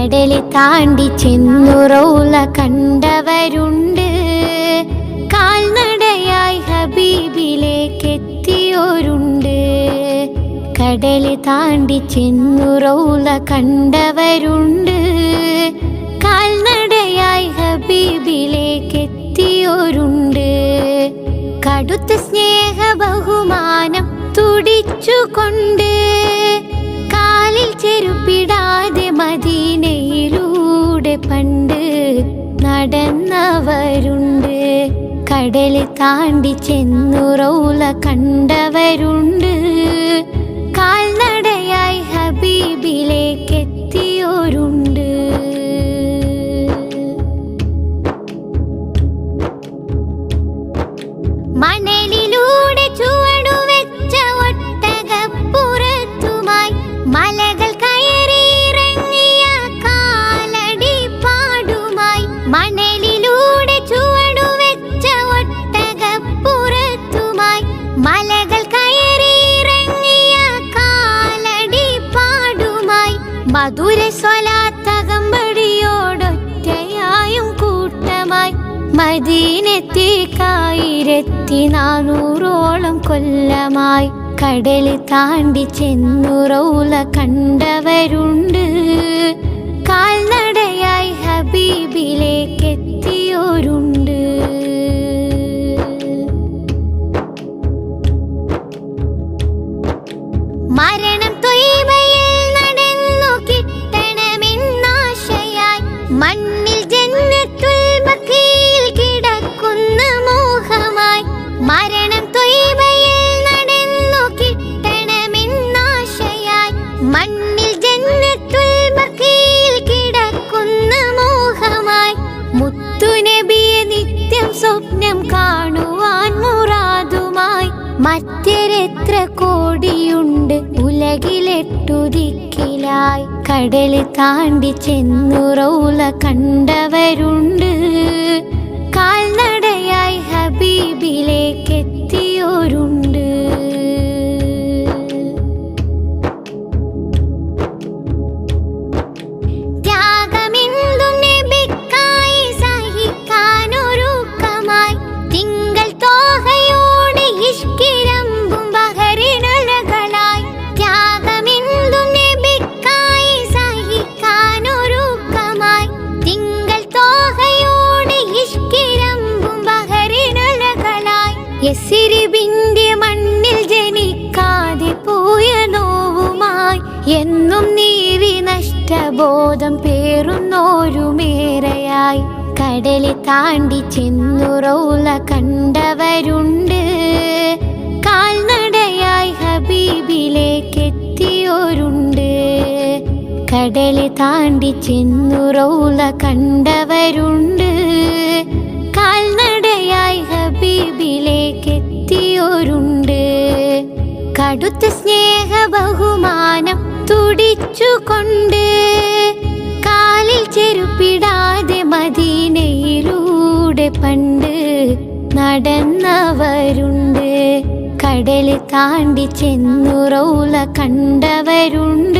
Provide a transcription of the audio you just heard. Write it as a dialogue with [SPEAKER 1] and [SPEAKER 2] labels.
[SPEAKER 1] കടല് താണ്ടി ചെന്നു റൗള കണ്ടവരുണ്ട്. കാൽനടയായി ഹബീബിലേക്കെത്തിയോരുണ്ട്. കടല് താണ്ടി ചെന്നു റൗള കണ്ടവരുണ്ട്. കാൽനടയായി ഹബീബിലേക്കെത്തിയോരുണ്ട്. കടുത്ത സ്നേഹ ബഹുമാനം തുടിച്ചുകൊണ്ട് കാലിൽ ചെരുപ്പിടാതെ മദീനയിലൂടെ പണ്ട് നടന്നവരുണ്ട്. കടല് താണ്ടി ചെന്നു റൗള കണ്ടവരുണ്ട്. കാൽനടയായി ഹബീബിലേക്കെത്തിയോരുണ്ട്. മണലിലൂടെ ചുവടുവെച്ച ഒട്ടകപ്പുറത്തുമായി മലകൾ കയറിയിറങ്ങിയ കാലടി പാടുമായി. മണലിലൂടെ ചുവടുവെച്ച ഒട്ടകപ്പുറത്തുമായി മലകൾ കയറിയിറങ്ങിയ കാലടി പാടുമായി. മധുര സ്വലാത്തകമ്പടിയോടൊറ്റയായും കൂട്ടമായി മദീനത്തെ 1400ഓളം കൊല്ലമായി. കടല് താണ്ടി ചെന്നു റൗള കണ്ടവരുണ്ട്. കാൽനടയായി ഹബീബിലേക്കെത്തിയോരുണ്ട്. മരണം ത്വയ്ബയിൽ നടന്നു കിട്ടണമെന്നാശയായി മണ്ണിൽ ജന്നത്തുൽ ബഖീൽ കിടക്കുന്ന മോഹമായി. മരണം ത്വയ്ബയിൽ നടന്നു കിട്ടണമെന്നാശയായി മണ്ണിൽ ജന്നത്തുൽ ബഖീൽ കിടക്കുന്ന മോഹമായി. മുത്തുനബിയെ നിത്യം സ്വപ്നം കാണുവാൻ മുറാദുമായി മറ്റെത്ര കോടിയുണ്ട് ഉലകിലെട്ടു ദിക്കിലായി. കടല് താണ്ടി ചെന്നു റൗള കണ്ടവരുണ്ട്. കാൽനടയായി ഹബീബിലേക്കെത്തിയോരുണ്ട്. ത്യാഗമെന്തും നബിക്കായി സഹിക്കാനൊരുക്കമായി തിങ്കൾ തോഹയോടെ ഇഷ്കിരമ്പും ബഹറിനലകളായി. ത്യാഗമെന്തും നബിക്കായി സഹിക്കാനൊരുക്കമായി തിങ്കൾ തോഹയോടെ ഇഷ്കിരമ്പും ബഹറിനലകളായി. യസ്രിബിന്റെ മണ്ണിൽ ജനിക്കാതെ പോയ നോവുമായി എന്നും നീവി നഷ്ടബോധം പേറുന്നോരുമേറെയായി. കടല് താണ്ടി ചെന്നു റൗള കണ്ടവരുണ്ട്. കാൽനടയായി ഹബീബിലേക്കെത്തിയോരുണ്ട്. കടല് താണ്ടി ചെന്നു റൗള കണ്ടവരുണ്ട്. കാൽനടയായി ഹബീബിലേക്കെത്തിയോരുണ്ട്. കടുത്ത സ്നേഹ ബഹുമാനം തുടിച്ചുകൊണ്ട് കാലിൽ ചെരുപ്പിടാതെ മദീനയിലൂടെ പണ്ട് നടന്നവരുണ്ട്. കടല് താണ്ടി ചെന്നു റൗള കണ്ടവരുണ്ട്.